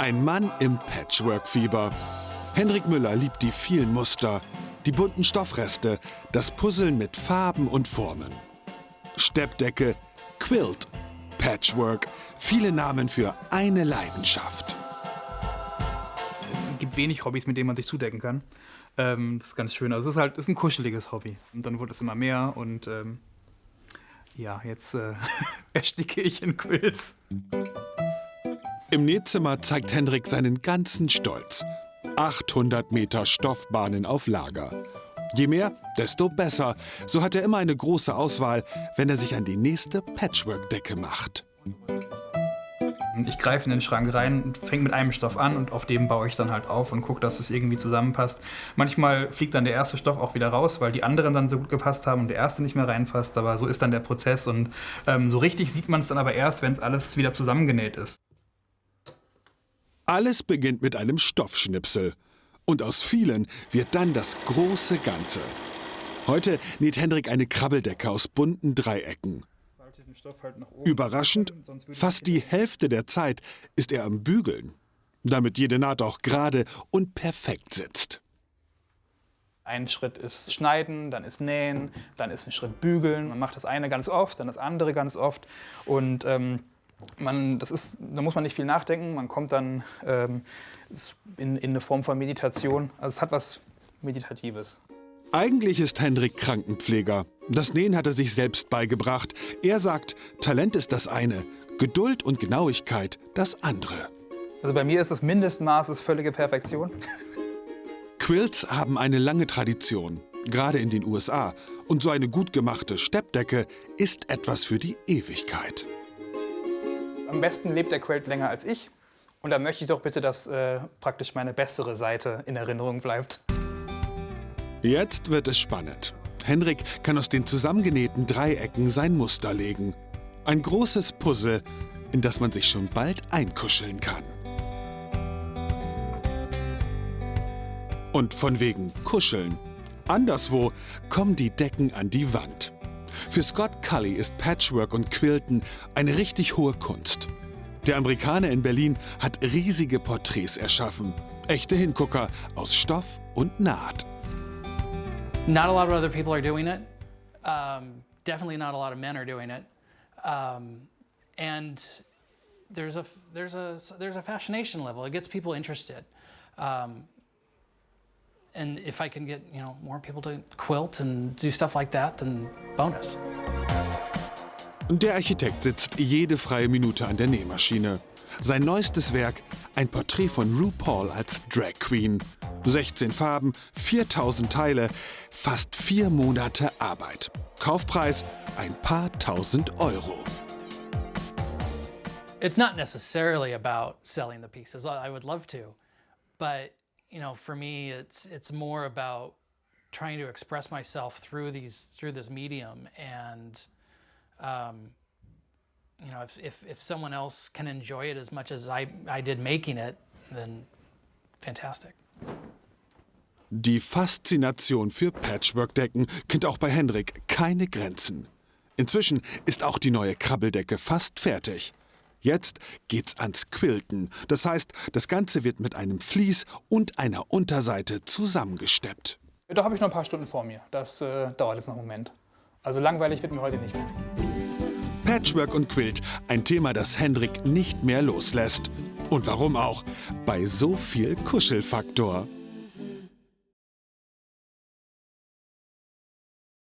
Ein Mann im Patchwork-Fieber. Henrik Müller liebt die vielen Muster, die bunten Stoffreste, das Puzzeln mit Farben und Formen. Steppdecke, Quilt, Patchwork, viele Namen für eine Leidenschaft. Es gibt wenig Hobbys, mit denen man sich zudecken kann. Das ist ganz schön. Also es ist ein kuscheliges Hobby. Und dann wurde es immer mehr und jetzt ersticke ich in Quilts. Im Nähzimmer zeigt Henrik seinen ganzen Stolz. 800 Meter Stoffbahnen auf Lager. Je mehr, desto besser. So hat er immer eine große Auswahl, wenn er sich an die nächste Patchwork-Decke macht. Ich greife in den Schrank rein und fange mit einem Stoff an und auf dem baue ich dann halt auf und gucke, dass es irgendwie zusammenpasst. Manchmal fliegt dann der erste Stoff auch wieder raus, weil die anderen dann so gut gepasst haben und der erste nicht mehr reinpasst. Aber so ist dann der Prozess und so richtig sieht man es dann aber erst, wenn es alles wieder zusammengenäht ist. Alles beginnt mit einem Stoffschnipsel. Und aus vielen wird dann das große Ganze. Heute näht Henrik eine Krabbeldecke aus bunten Dreiecken. Überraschend, fast die Hälfte der Zeit ist er am Bügeln, damit jede Naht auch gerade und perfekt sitzt. Ein Schritt ist Schneiden, dann ist Nähen, dann ist ein Schritt Bügeln. Man macht das eine ganz oft, dann das andere ganz oft. Und da muss man nicht viel nachdenken. Man kommt dann in eine Form von Meditation. Also es hat was Meditatives. Eigentlich ist Henrik Krankenpfleger. Das Nähen hat er sich selbst beigebracht. Er sagt, Talent ist das eine, Geduld und Genauigkeit das andere. Also bei mir ist das Mindestmaß völlige Perfektion. Quilts haben eine lange Tradition, gerade in den USA. Und so eine gut gemachte Steppdecke ist etwas für die Ewigkeit. Am besten lebt der Quilt länger als ich. Und da möchte ich doch bitte, dass praktisch meine bessere Seite in Erinnerung bleibt. Jetzt wird es spannend. Henrik kann aus den zusammengenähten Dreiecken sein Muster legen. Ein großes Puzzle, in das man sich schon bald einkuscheln kann. Und von wegen Kuscheln. Anderswo kommen die Decken an die Wand. Für Scott Cully ist Patchwork und Quilten eine richtig hohe Kunst. Der Amerikaner in Berlin hat riesige Porträts erschaffen. Echte Hingucker aus Stoff und Naht. Not a lot of other people are doing it. Definitely not a lot of men are doing it. And there's a fascination level. It gets people interested. And if I can get more people to quilt and do stuff like that, then bonus. Der Architekt sitzt jede freie Minute an der Nähmaschine. Sein neuestes Werk, ein Porträt von RuPaul als Drag Queen. 16 Farben, 4000 Teile, fast 4 Monate Arbeit. Kaufpreis ein paar tausend Euro. It's not necessarily about selling the pieces. I would love to, but for me, it's more about trying to express myself through this medium, and if someone else can enjoy it as much as I did making it, then fantastic. Die Faszination für Patchwork-Decken kennt auch bei Henrik keine Grenzen. Inzwischen ist auch die neue Krabbeldecke fast fertig. Jetzt geht's ans Quilten. Das heißt, das Ganze wird mit einem Vlies und einer Unterseite zusammengesteppt. Da habe ich noch ein paar Stunden vor mir. Das dauert jetzt noch einen Moment. Also langweilig wird mir heute nicht mehr. Patchwork und Quilt, ein Thema, das Henrik nicht mehr loslässt. Und warum auch? Bei so viel Kuschelfaktor.